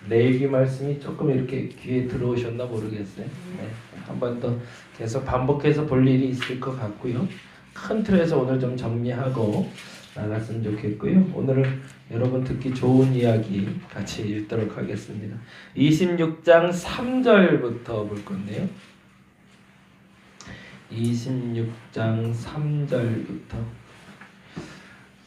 내일기 말씀이 조금 이렇게 귀에 들어오셨나 모르겠어요. 네. 한 번 더 계속 반복해서 볼 일이 있을 것 같고요. 큰 틀에서 오늘 좀 정리하고 나갔으면 좋겠고요. 오늘은 여러분 듣기 좋은 이야기 같이 읽도록 하겠습니다. 26장 3절부터 볼 건데요. 26장 3절부터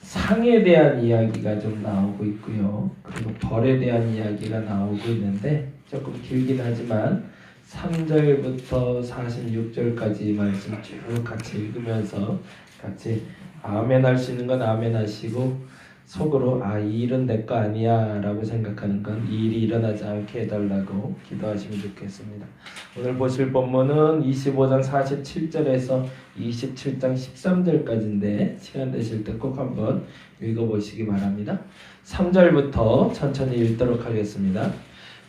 상에 대한 이야기가 좀 나오고 있고요. 그리고 벌에 대한 이야기가 나오고 있는데 조금 길긴 하지만 3절부터 46절까지 말씀 쭉 같이 읽으면서 같이 아멘 할 수 있는 건 아멘 하시고 속으로 이 일은 내 거 아니야 라고 생각하는 건 이 일이 일어나지 않게 해달라고 기도하시면 좋겠습니다. 오늘 보실 본문은 25장 47절에서 27장 13절까지인데 시간 되실 때 꼭 한번 읽어보시기 바랍니다. 3절부터 천천히 읽도록 하겠습니다.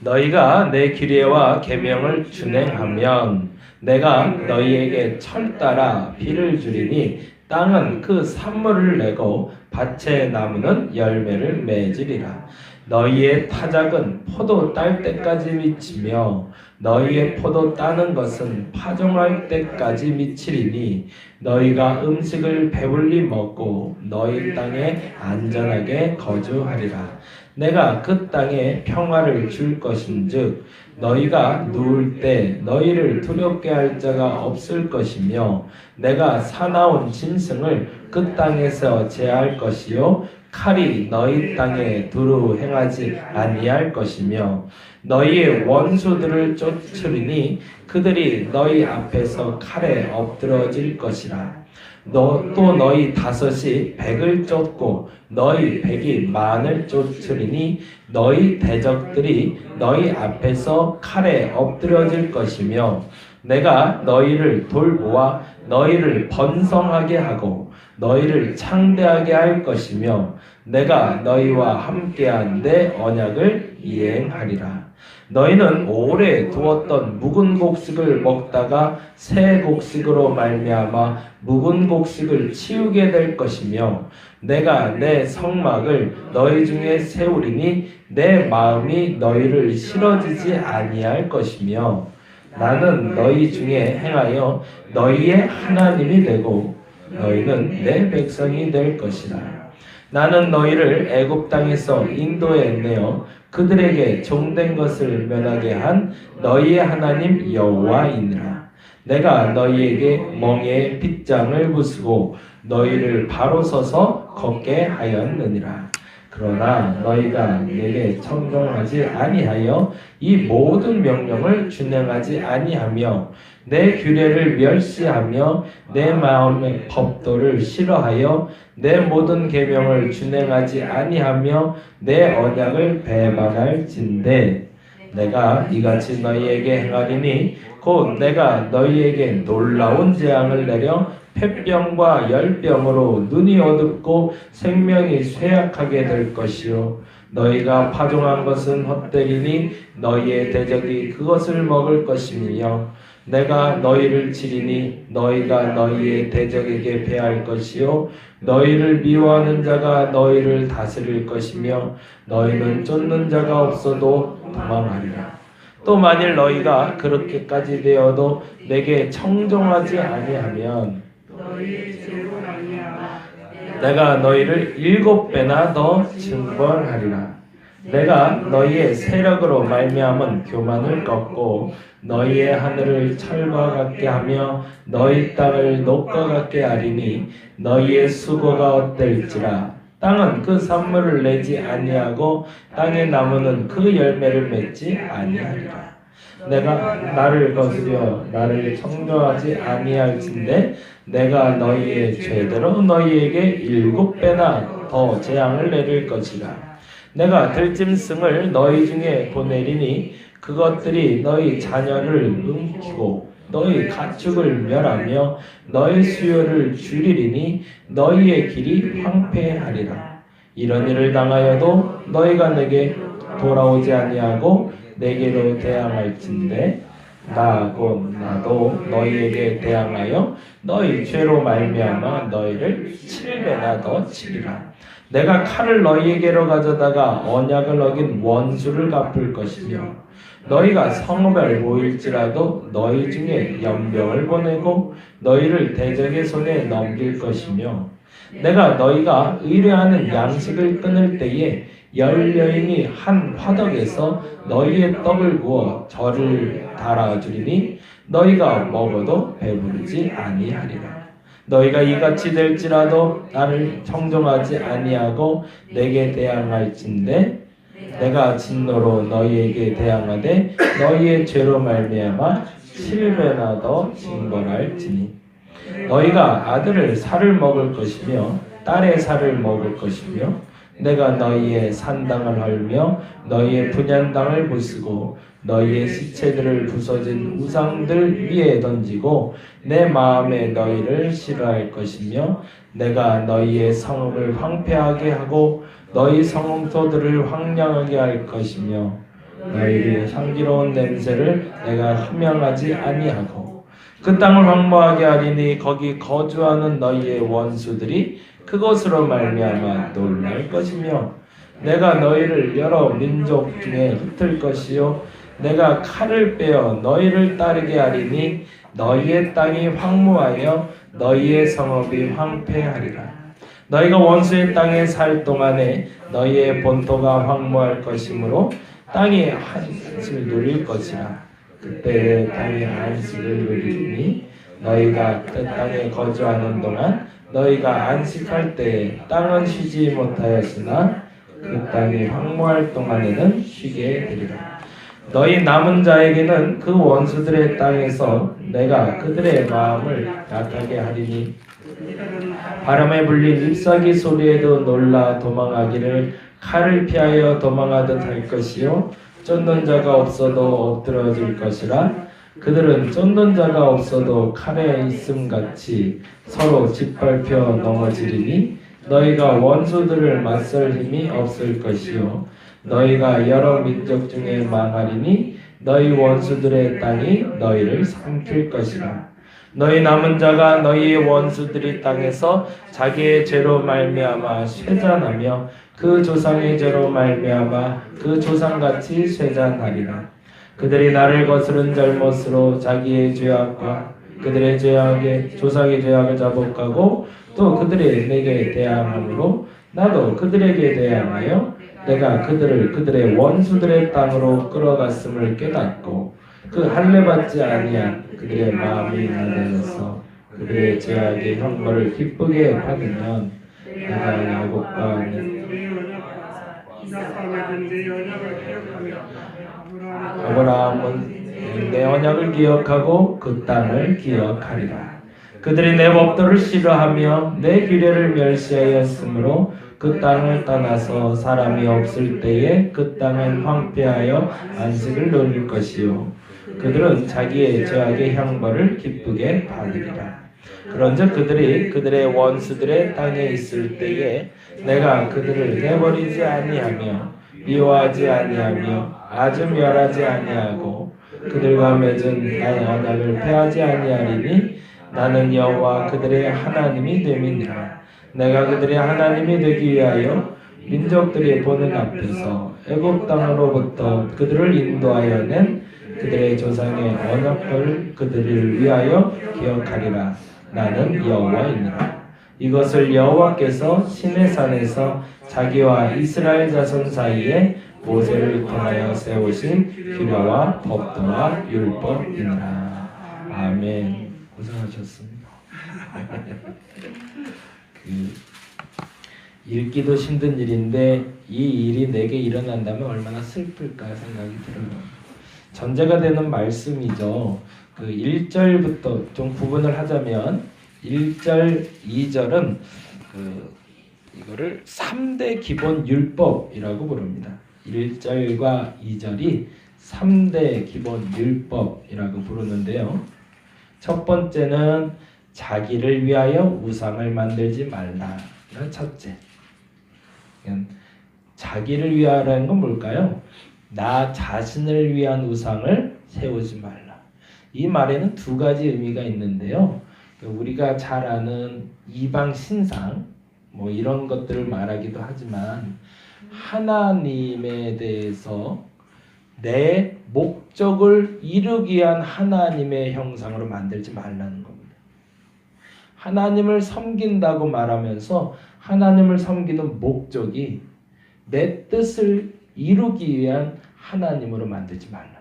너희가 내 규례와 계명을 준행하면 내가 너희에게 철 따라 비를 주리니 땅은 그 산물을 내고 밭의 나무는 열매를 맺으리라. 너희의 타작은 포도 딸 때까지 미치며 너희의 포도 따는 것은 파종할 때까지 미치리니 너희가 음식을 배불리 먹고 너희 땅에 안전하게 거주하리라. 내가 그 땅에 평화를 줄 것인즉 너희가 누울 때 너희를 두렵게 할 자가 없을 것이며 내가 사나운 짐승을 그 땅에서 제할 것이요 칼이 너희 땅에 두루 행하지 아니할 것이며 너희의 원수들을 쫓으리니 그들이 너희 앞에서 칼에 엎드러질 것이라. 또 너희 다섯이 백을 쫓고 너희 백이 만을 쫓으리니 너희 대적들이 너희 앞에서 칼에 엎드러질 것이며 내가 너희를 돌보아 너희를 번성하게 하고 너희를 창대하게 할 것이며 내가 너희와 함께한 내 언약을 이행하리라. 너희는 오래 두었던 묵은 곡식을 먹다가 새 곡식으로 말미암아 묵은 곡식을 치우게 될 것이며 내가 내 성막을 너희 중에 세우리니 내 마음이 너희를 싫어지지 아니할 것이며 나는 너희 중에 행하여 너희의 하나님이 되고 너희는 내 백성이 될 것이라. 나는 너희를 애굽 땅에서 인도해내어 그들에게 종된 것을 면하게 한 너희의 하나님 여호와이니라. 내가 너희에게 멍에 빗장을 부수고 너희를 바로 서서 걷게 하였느니라. 그러나 너희가 내게 청종하지 아니하여 이 모든 명령을 준행하지 아니하며 내 규례를 멸시하며 내 마음의 법도를 싫어하여 내 모든 계명을 준행하지 아니하며 내 언약을 배반할진대 내가 이같이 너희에게 행하리니 곧 내가 너희에게 놀라운 재앙을 내려 폐병과 열병으로 눈이 어둡고 생명이 쇠약하게 될 것이요 너희가 파종한 것은 헛되리니 너희의 대적이 그것을 먹을 것이며 내가 너희를 치리니 너희가 너희의 대적에게 패할 것이요 너희를 미워하는 자가 너희를 다스릴 것이며 너희는 쫓는 자가 없어도 도망하리라. 또 만일 너희가 그렇게까지 되어도 내게 청종하지 아니하면 내가 너희를 7배나 더 징벌하리라. 내가 너희의 세력으로 말미암은 교만을 꺾고 너희의 하늘을 철과 같게 하며 너희 땅을 녹과 같게 하리니 너희의 수고가 어떨지라. 땅은 그 산물을 내지 아니하고 땅의 나무는 그 열매를 맺지 아니하리라. 내가 나를 거스려 나를 청조하지 아니할진대 내가 너희의 죄대로 너희에게 7배나 더 재앙을 내릴 것이라. 내가 들짐승을 너희 중에 보내리니 그것들이 너희 자녀를 움키고 너희 가축을 멸하며 너희 수요를 줄이리니 너희의 길이 황폐하리라. 이런 일을 당하여도 너희가 내게 돌아오지 아니하고 내게로 대항할진대 나도 너희에게 대항하여 너희 죄로 말미암아 너희를 7배나 더 치리라. 내가 칼을 너희에게로 가져다가 언약을 어긴 원수를 갚을 것이며 너희가 성읍에 모일지라도 너희 중에 연병을 보내고 너희를 대적의 손에 넘길 것이며 내가 너희가 의뢰하는 양식을 끊을 때에 10여인이 한 화덕에서 너희의 떡을 구워 저를 달아주리니 너희가 먹어도 배부르지 아니하리라. 너희가 이같이 될지라도 나를 청종하지 아니하고 내게 대항할진대 내가 진노로 너희에게 대항하되 너희의 죄로 말미암아 7배나 더 징벌할지니 너희가 아들을 살을 먹을 것이며 딸의 살을 먹을 것이며 내가 너희의 산당을 헐며 너희의 분향당을 부수고 너희의 시체들을 부서진 우상들 위에 던지고 내 마음에 너희를 싫어할 것이며 내가 너희의 성읍을 황폐하게 하고 너희 성읍터들을 황량하게 할 것이며 너희의 향기로운 냄새를 내가 흠양하지 아니하고 그 땅을 황무하게 하리니 거기 거주하는 너희의 원수들이 그것으로 말미암아 놀랄 것이며 내가 너희를 여러 민족 중에 흩을 것이요 내가 칼을 빼어 너희를 따르게 하리니 너희의 땅이 황무하여 너희의 성읍이 황폐하리라. 너희가 원수의 땅에 살 동안에 너희의 본토가 황무할 것이므로 땅이 한식을 누릴 것이라. 그때 땅이 안식을 누리니 너희가 그 땅에 거주하는 동안 너희가 안식할 때에 땅은 쉬지 못하였으나 그 땅이 황무할 동안에는 쉬게 되리라. 너희 남은 자에게는 그 원수들의 땅에서 내가 그들의 마음을 약하게 하리니 바람에 불린 잎사귀 소리에도 놀라 도망하기를 칼을 피하여 도망하듯 할 것이요 쫓는 자가 없어도 엎드러질 것이라. 그들은 쫓는 자가 없어도 칼에 있음 같이 서로 짓밟혀 넘어지리니 너희가 원수들을 맞설 힘이 없을 것이요 너희가 여러 민족 중에 망하리니 너희 원수들의 땅이 너희를 삼킬 것이라. 너희 남은 자가 너희의 원수들이 땅에서 자기의 죄로 말미암아 쇠잔하며 그 조상의 죄로 말미암아 그 조상같이 쇠잔하리라. 그들이 나를 거스른 잘못으로 자기의 죄악과 그들의 죄악에 조상의 죄악을 자복하고 또 그들이 내게 대항함으로 나도 그들에게 대항하여 내가 그들을 그들의 원수들의 땅으로 끌어갔음을 깨닫고 그 할례받지 아니한 그들의 마음이 나되어서 그들의 죄악의 형벌을 기쁘게 받으면 내가 야곱과 아브라함은 내 언약을 기억하고 그 땅을 기억하리라. 그들이 내 법도를 싫어하며 내 규례를 멸시하였으므로 그 땅을 떠나서 사람이 없을 때에 그 땅은 황폐하여 안식을 누릴 것이요 그들은 자기의 죄악의 형벌을 기쁘게 받으리라. 그런즉 그들이 그들의 원수들의 땅에 있을 때에 내가 그들을 내버리지 아니하며 미워하지 아니하며 아주 멸하지 아니하고 그들과 맺은 나의 언약을 폐하지 아니하리니 나는 여호와 그들의 하나님이 됨이니라. 내가 그들의 하나님이 되기 위하여 민족들이 보는 앞에서 애굽 땅으로부터 그들을 인도하여 낸 그들의 조상의 언약을 그들을 위하여 기억하리라. 나는 여호와이니라. 이것을 여호와께서 시내산에서 자기와 이스라엘 자손 사이에 모세를 통하여 세우신 규례와 법도와 율법이니라. 아멘. 고생하셨습니다. 읽기도 힘든 일인데 이 일이 내게 일어난다면 얼마나 슬플까 생각이 들어요. 전제가 되는 말씀이죠. 그 1절부터 좀 구분을 하자면 1절, 2절은 이거를 3대 기본 율법이라고 부릅니다. 1절과 2절이 3대 기본 율법이라고 부르는데요. 첫 번째는 자기를 위하여 우상을 만들지 말라. 첫째. 자기를 위하라는 건 뭘까요? 나 자신을 위한 우상을 세우지 말라. 이 말에는 두 가지 의미가 있는데요. 우리가 잘 아는 이방 신상 뭐 이런 것들을 말하기도 하지만 하나님에 대해서 내 목적을 이루기 위한 하나님의 형상으로 만들지 말라는 겁니다. 하나님을 섬긴다고 말하면서 하나님을 섬기는 목적이 내 뜻을 이루기 위한 하나님으로 만들지 말라.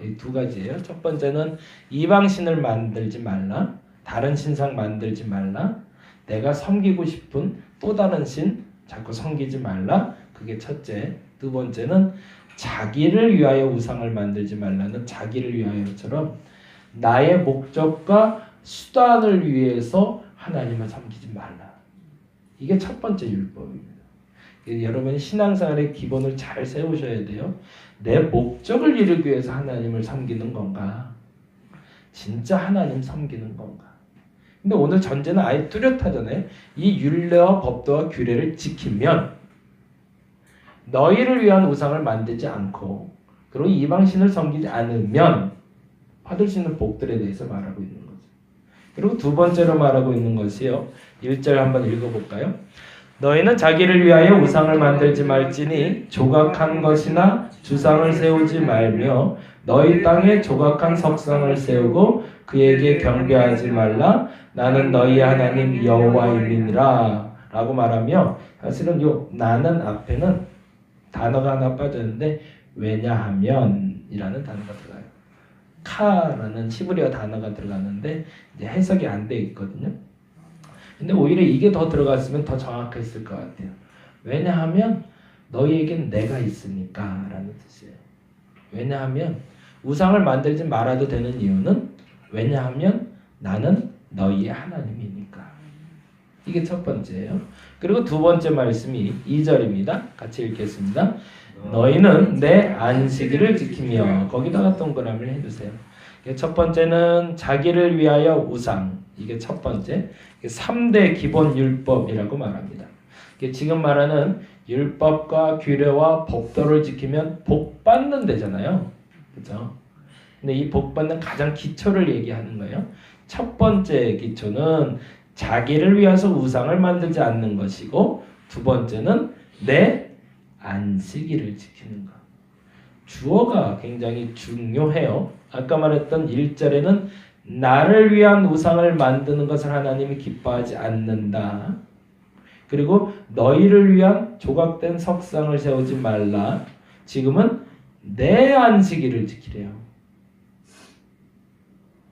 이 두 가지예요. 첫 번째는 이방신을 만들지 말라. 다른 신상 만들지 말라. 내가 섬기고 싶은 또 다른 신 자꾸 섬기지 말라. 그게 첫째. 두 번째는 자기를 위하여 우상을 만들지 말라는 자기를 위하여처럼 나의 목적과 수단을 위해서 하나님을 섬기지 말라. 이게 첫 번째 율법입니다. 여러분 신앙생활의 기본을 잘 세우셔야 돼요. 내 목적을 이루기 위해서 하나님을 섬기는 건가? 진짜 하나님 섬기는 건가? 근데 오늘 전제는 아예 뚜렷하잖아요. 이 율례와 법도와 규례를 지키면 너희를 위한 우상을 만들지 않고 그리고 이방신을 섬기지 않으면 받을 수 있는 복들에 대해서 말하고 있는 거죠. 그리고 두 번째로 말하고 있는 것이요. 1절 한번 읽어볼까요? 너희는 자기를 위하여 우상을 만들지 말지니 조각한 것이나 주상을 세우지 말며 너희 땅에 조각한 석상을 세우고 그에게 경배하지 말라. 나는 너희 하나님 여호와임이니라 라고 말하며 사실은 요 나는 앞에는 단어가 하나 빠졌는데 왜냐하면 이라는 단어가 들어가요. 카라는 히브리어 단어가 들어가는데 이제 해석이 안 돼 있거든요. 근데 오히려 이게 더 들어갔으면 더 정확했을 것 같아요. 왜냐하면 너희에겐 내가 있으니까 라는 뜻이에요. 왜냐하면 우상을 만들지 말아도 되는 이유는 왜냐하면 나는 너희의 하나님이니까. 이게 첫 번째예요. 그리고 두 번째 말씀이 2절입니다. 같이 읽겠습니다. 너희는 내 안식일을 지키며 거기다가 동그라미를 해주세요. 첫 번째는 자기를 위하여 우상. 이게 첫 번째. 3대 기본 율법이라고 말합니다. 지금 말하는 율법과 규례와 법도를 지키면 복 받는 데잖아요. 그렇죠? 근데 이 복 받는 가장 기초를 얘기하는 거예요. 첫 번째 기초는 자기를 위해서 우상을 만들지 않는 것이고 두 번째는 내 안식일을 지키는 것. 주어가 굉장히 중요해요. 아까 말했던 1절에는 나를 위한 우상을 만드는 것을 하나님이 기뻐하지 않는다. 그리고 너희를 위한 조각된 석상을 세우지 말라. 지금은 내 안식일을 지키래요.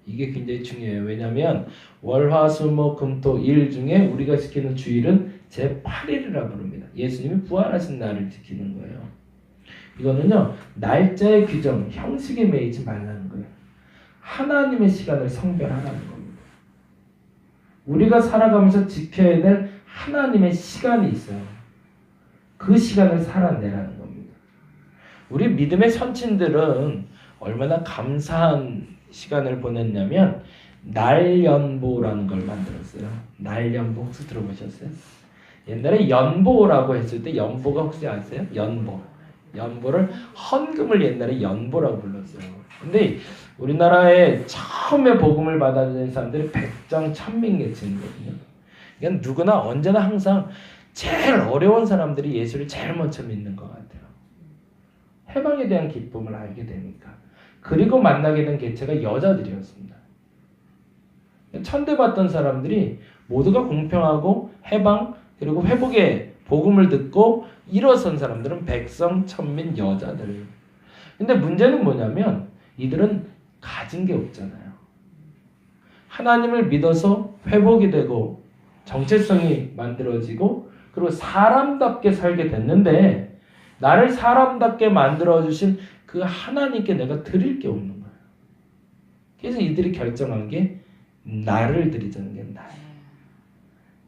이게 굉장히 중요해요. 왜냐하면 월화수목금토일 중에 우리가 지키는 주일은 제8일이라 부릅니다. 예수님이 부활하신 날을 지키는 거예요. 이거는요 날짜의 규정, 형식에 매이지 말라는 거예요. 하나님의 시간을 성별하라는 겁니다. 우리가 살아가면서 지켜야 될 하나님의 시간이 있어요. 그 시간을 살아내라는 겁니다. 우리 믿음의 선친들은 얼마나 감사한 시간을 보냈냐면 날연보라는 걸 만들었어요. 날연보 혹시 들어보셨어요? 옛날에 연보라고 했을 때 연보가 혹시 아세요? 연보를 헌금을 옛날에 연보라고 불렀어요. 근데 우리나라에 처음에 복음을 받아들인 사람들이 100장 1000명계층이거든요. 그러니까 누구나 언제나 항상 제일 어려운 사람들이 예수를 제일 먼저 믿는 것 같아요. 해방에 대한 기쁨을 알게 되니까. 그리고 만나게 된 개체가 여자들이었습니다. 천대받던 사람들이 모두가 공평하고 해방 그리고 회복의 복음을 듣고 일어선 사람들은 백성, 천민, 여자들. 근데 문제는 뭐냐면 이들은 가진 게 없잖아요. 하나님을 믿어서 회복이 되고 정체성이 만들어지고 그리고 사람답게 살게 됐는데 나를 사람답게 만들어주신 그 하나님께 내가 드릴 게 없는 거예요. 그래서 이들이 결정한 게 나를 드리자는 게 나예요.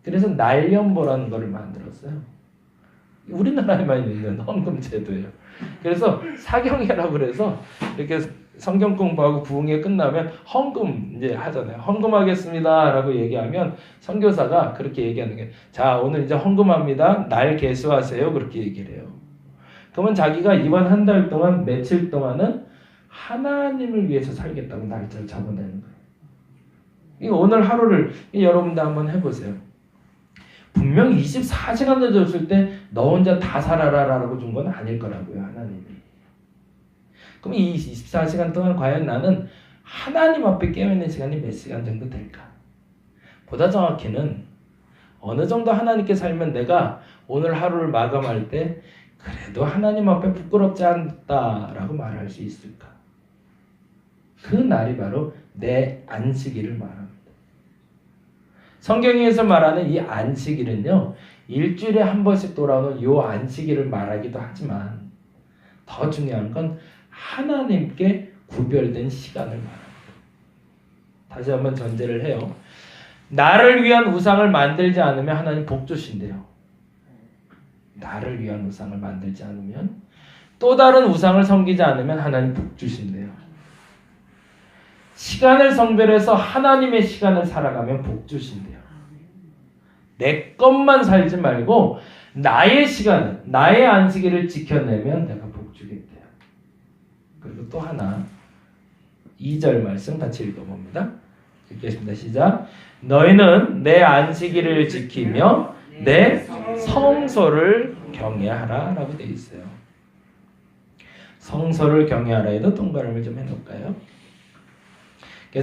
그래서 날연보라는 것을 만들었어요. 우리나라에만 있는 헌금 제도예요. 그래서 사경회라고 그래서 이렇게 성경 공부하고 부흥회 끝나면 헌금 이제 하잖아요. 헌금하겠습니다라고 얘기하면 선교사가 그렇게 얘기하는 게 자 오늘 이제 헌금합니다. 날 개수하세요. 그렇게 얘기를 해요. 그러면 자기가 이번 한 달 동안 며칠 동안은 하나님을 위해서 살겠다고 날짜를 잡아내는 거예요. 이거 오늘 하루를 여러분도 한번 해보세요. 분명 24시간을 줬을 때 너 혼자 다 살아라 라고 준 건 아닐 거라고요. 하나님이. 그럼 이 24시간 동안 과연 나는 하나님 앞에 깨어있는 시간이 몇 시간 정도 될까? 보다 정확히는 어느 정도 하나님께 살면 내가 오늘 하루를 마감할 때 그래도 하나님 앞에 부끄럽지 않다라고 말할 수 있을까? 그 날이 바로 내 안식일을 말합니다. 성경에서 말하는 이 안식일은요, 일주일에 한 번씩 돌아오는 이 안식일을 말하기도 하지만 더 중요한 건 하나님께 구별된 시간을 말합니다. 다시 한번 전제를 해요. 나를 위한 우상을 만들지 않으면 하나님 복 주신대요. 나를 위한 우상을 만들지 않으면, 또 다른 우상을 섬기지 않으면 하나님 복 주신대요. 시간을 성별해서 하나님의 시간을 살아가면 복 주신대요. 내 것만 살지 말고 나의 시간을, 나의 안식일을 지켜내면 내가 복 주겠대요. 그리고 또 하나 2절 말씀 같이 읽어봅니다. 읽겠습니다. 시작. 너희는 내 안식일을 지키며 내 성소를 경외하라 라고 되어 있어요. 성소를 경외하라에도 동그라미 좀 해놓을까요?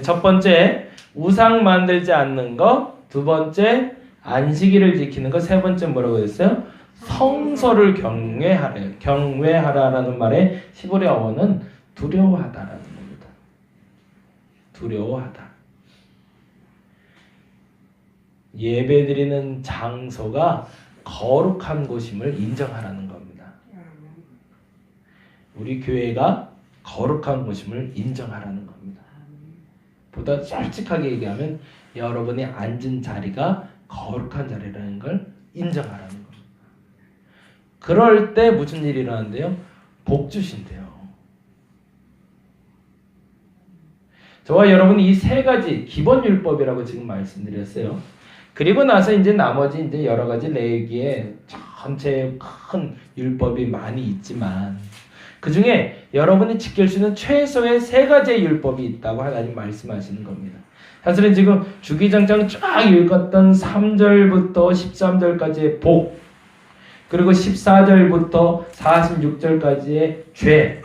첫 번째, 우상 만들지 않는 것. 두 번째, 안식일을 지키는 것. 세 번째 뭐라고 했어요? 성소를 경외하래요. 경외하라라는 말의 히브리 어원은 두려워하다라는 겁니다. 두려워하다. 예배드리는 장소가 거룩한 곳임을 인정하라는 겁니다. 우리 교회가 거룩한 곳임을 인정하라는 겁니다. 보다 솔직하게 얘기하면 여러분이 앉은 자리가 거룩한 자리라는 걸 인정하라는 겁니다. 그럴 때 무슨 일이 일어난대요? 복 주신대요. 저와 여러분이 이 세 가지 기본 율법이라고 지금 말씀드렸어요. 그리고 나서 이제 나머지 이제 여러 가지 레위기에 전체 큰 율법이 많이 있지만 그 중에 여러분이 지킬 수 있는 최소의 세 가지의 율법이 있다고 하나님 말씀하시는 겁니다. 사실은 지금 주기장창 쫙 읽었던 3절부터 13절까지의 복, 그리고 14절부터 46절까지의 죄,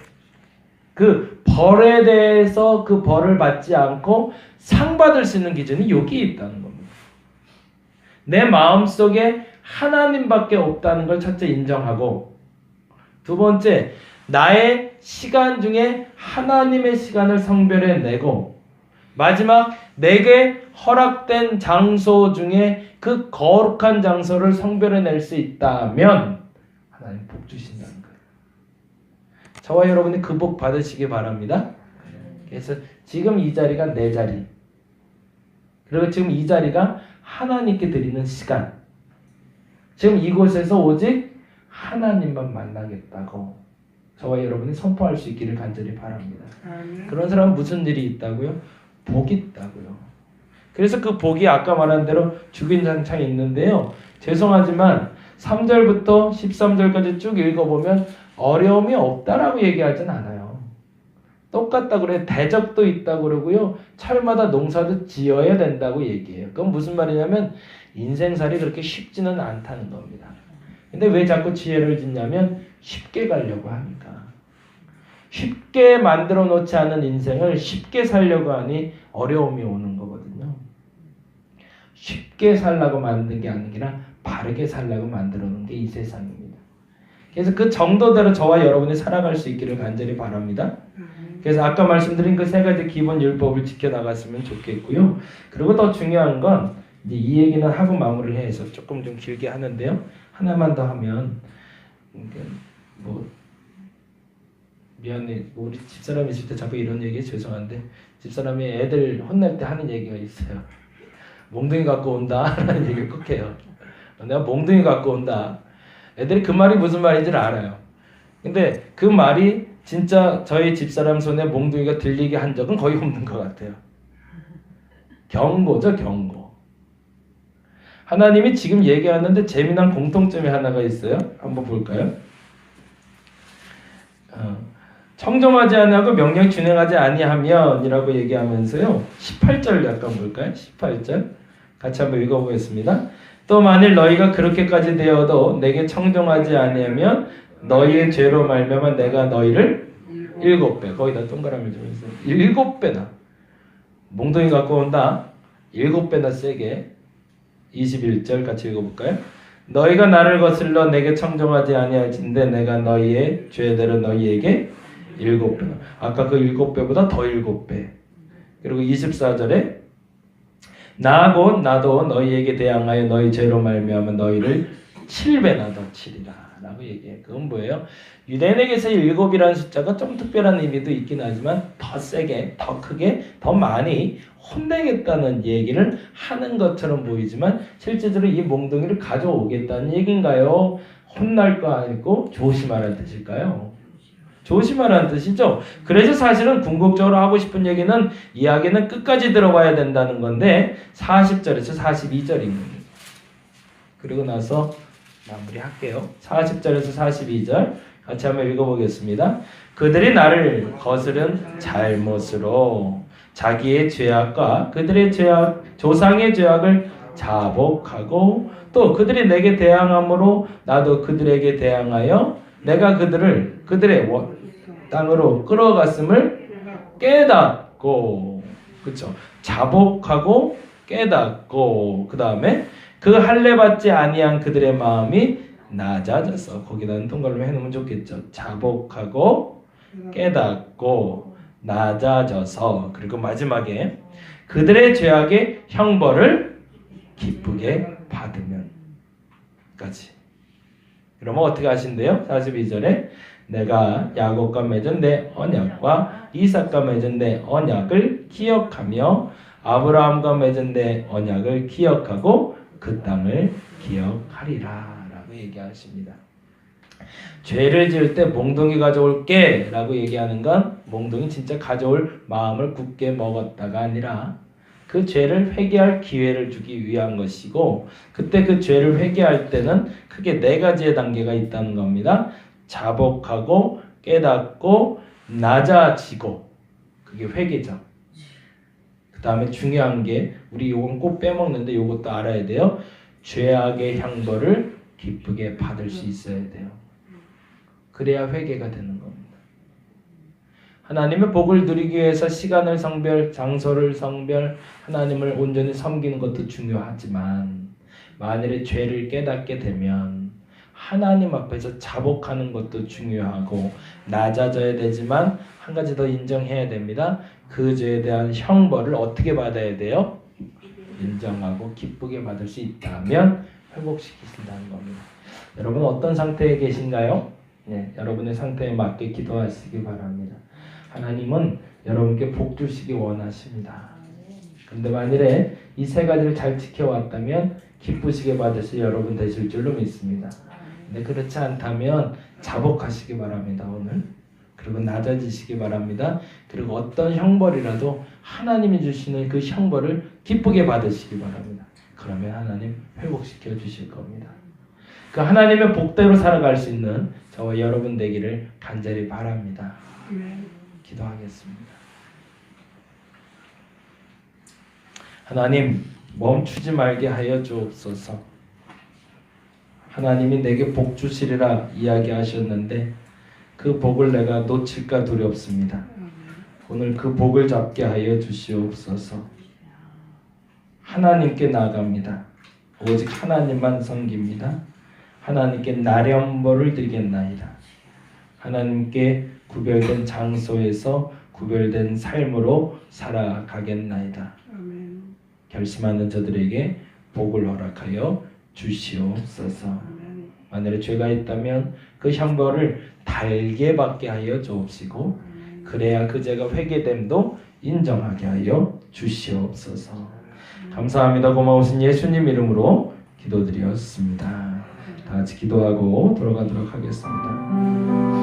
그 벌에 대해서 그 벌을 받지 않고 상 받을 수 있는 기준이 여기에 있다는 겁니다. 내 마음속에 하나님밖에 없다는 걸 첫째 인정하고, 두 번째, 나의 시간 중에 하나님의 시간을 성별해내고, 마지막 내게 허락된 장소 중에 그 거룩한 장소를 성별해낼 수 있다면 하나님 복 주신다는 거예요. 저와 여러분이 그 복 받으시기 바랍니다. 그래서 지금 이 자리가 내 자리, 그리고 지금 이 자리가 하나님께 드리는 시간, 지금 이곳에서 오직 하나님만 만나겠다고 저와 여러분이 선포할 수 있기를 간절히 바랍니다. 그런 사람은 무슨 일이 있다고요? 복이 있다고요. 그래서 그 복이 아까 말한 대로 주기장창에 있는데요. 죄송하지만 3절부터 13절까지 쭉 읽어보면 어려움이 없다라고 얘기하진 않아요. 똑같다고 그래요. 대적도 있다고 그러고요. 철마다 농사도 지어야 된다고 얘기해요. 그건 무슨 말이냐면 인생살이 그렇게 쉽지는 않다는 겁니다. 근데 왜 자꾸 지혜를 짓냐면 쉽게 가려고 하니까. 쉽게 만들어 놓지 않은 인생을 쉽게 살려고 하니 어려움이 오는 거거든요. 쉽게 살라고 만든 게 아니라 바르게 살라고 만들어 놓은 게 이 세상입니다. 그래서 그 정도대로 저와 여러분이 살아갈 수 있기를 간절히 바랍니다. 그래서 아까 말씀드린 그 세 가지 기본 율법을 지켜나갔으면 좋겠고요. 그리고 더 중요한 건 이제 이 얘기는 하고 마무리를 해서 조금 좀 길게 하는데요. 하나만 더 하면 뭐 미안해, 우리 집사람이 있을 때 자꾸 이런 얘기 죄송한데 집사람이 애들 혼낼 때 하는 얘기가 있어요. 몽둥이 갖고 온다 라는 얘기를 꼭 해요. 내가 몽둥이 갖고 온다. 애들이 그 말이 무슨 말인지를 알아요. 근데 그 말이 진짜 저희 집사람 손에 몽둥이가 들리게 한 적은 거의 없는 것 같아요. 경고죠, 경고. 하나님이 지금 얘기하는데 재미난 공통점이 하나가 있어요. 한번 볼까요? 청정하지 아니하고 명령 준행하지 아니하면 이라고 얘기하면서요. 18절 약간 볼까요? 18절 같이 한번 읽어보겠습니다. 또 만일 너희가 그렇게까지 되어도 내게 청정하지 아니하면 너희의 죄로 말미암아 내가 너희를 7배, 거기다 동그라미 좀 해서 7배나 몽둥이 갖고 온다. 7배나 세게. 21절 같이 읽어볼까요? 너희가 나를 거슬러 내게 청정하지 아니할진대 내가 너희의 죄대로 너희에게 7배. 아까 그 7배보다 더 7배. 그리고 24절에 나하고 나도 너희에게 대항하여 너희 죄로 말미암아 너희를 7배나 더 치리라 라고 얘기해. 그건 뭐예요? 유대인에게서 7이라는 숫자가 좀 특별한 의미도 있긴 하지만 더 세게, 더 크게, 더 많이 혼내겠다는 얘기를 하는 것처럼 보이지만 실제적으로 이 몽둥이를 가져오겠다는 얘기인가요? 혼날 거 아니고 조심하라는 뜻일까요? 조심하라는 뜻이죠. 그래서 사실은 궁극적으로 하고 싶은 얘기는 이야기는 끝까지 들어봐야 된다는 건데 40절에서 42절입니다. 그리고 나서 마무리할게요. 40절에서 42절 같이 한번 읽어보겠습니다. 그들이 나를 거스른 잘못으로 자기의 죄악과 그들의 죄악, 조상의 죄악을 자복하고 또 그들이 내게 대항함으로 나도 그들에게 대항하여 내가 그들을 그들의 땅으로 끌어갔음을 깨닫고, 그렇죠? 자복하고 깨닫고, 그 다음에 그 할례 받지 아니한 그들의 마음이 낮아져서, 거기다 동그라미 해놓으면 좋겠죠. 자복하고 깨닫고 낮아져서, 그리고 마지막에 그들의 죄악의 형벌을 기쁘게 받으면 까지. 그러면 어떻게 하신대요? 42절에 내가 야곱과 맺은 내 언약과 이삭과 맺은 내 언약을 기억하며 아브라함과 맺은 내 언약을 기억하고 그 땅을 기억하리라 라고 얘기하십니다. 죄를 지을 때 몽둥이 가져올게 라고 얘기하는 건 몽둥이 진짜 가져올 마음을 굳게 먹었다가 아니라 그 죄를 회개할 기회를 주기 위한 것이고, 그때 그 죄를 회개할 때는 크게 4가지의 단계가 있다는 겁니다. 자복하고 깨닫고 낮아지고, 그게 회개죠. 그 다음에 중요한 게, 우리 요건 꼭 빼먹는데 요것도 알아야 돼요. 죄악의 형벌을 기쁘게 받을 수 있어야 돼요. 그래야 회개가 되는 겁니다. 하나님의 복을 누리기 위해서 시간을 성별, 장소를 성별, 하나님을 온전히 섬기는 것도 중요하지만 만일에 죄를 깨닫게 되면 하나님 앞에서 자복하는 것도 중요하고 낮아져야 되지만 한 가지 더 인정해야 됩니다. 그 죄에 대한 형벌을 어떻게 받아야 돼요? 인정하고 기쁘게 받을 수 있다면 회복시키신다는 겁니다. 여러분 어떤 상태에 계신가요? 네, 여러분의 상태에 맞게 기도하시기 바랍니다. 하나님은 여러분께 복 주시기 원하십니다. 근데 만일에 이 3가지를 잘 지켜왔다면 기쁘시게 받으실 여러분 되실 줄로 믿습니다. 근데 그렇지 않다면 자복하시기 바랍니다. 오늘. 그리고 낮아지시기 바랍니다. 그리고 어떤 형벌이라도 하나님이 주시는 그 형벌을 기쁘게 받으시기 바랍니다. 그러면 하나님 회복시켜 주실 겁니다. 그 하나님의 복대로 살아갈 수 있는 저와 여러분 되기를 간절히 바랍니다. 기도하겠습니다. 하나님 멈추지 말게 하여 주옵소서. 하나님이 내게 복 주시리라 이야기하셨는데 그 복을 내가 놓칠까 두렵습니다. 오늘 그 복을 잡게 하여 주시옵소서. 하나님께 나아갑니다. 오직 하나님만 섬깁니다. 하나님께 나련벌을 드리겠나이다. 하나님께 구별된 장소에서 구별된 삶으로 살아가겠나이다. 아멘. 결심하는 저들에게 복을 허락하여 주시옵소서. 아멘. 만일에 죄가 있다면 그 형벌을 달게 받게 하여 주옵시고 아멘. 그래야 그 죄가 회개됨도 인정하게 하여 주시옵소서. 아멘. 감사합니다. 고마우신 예수님 이름으로 기도드렸습니다. 다 같이 기도하고 돌아가도록 하겠습니다.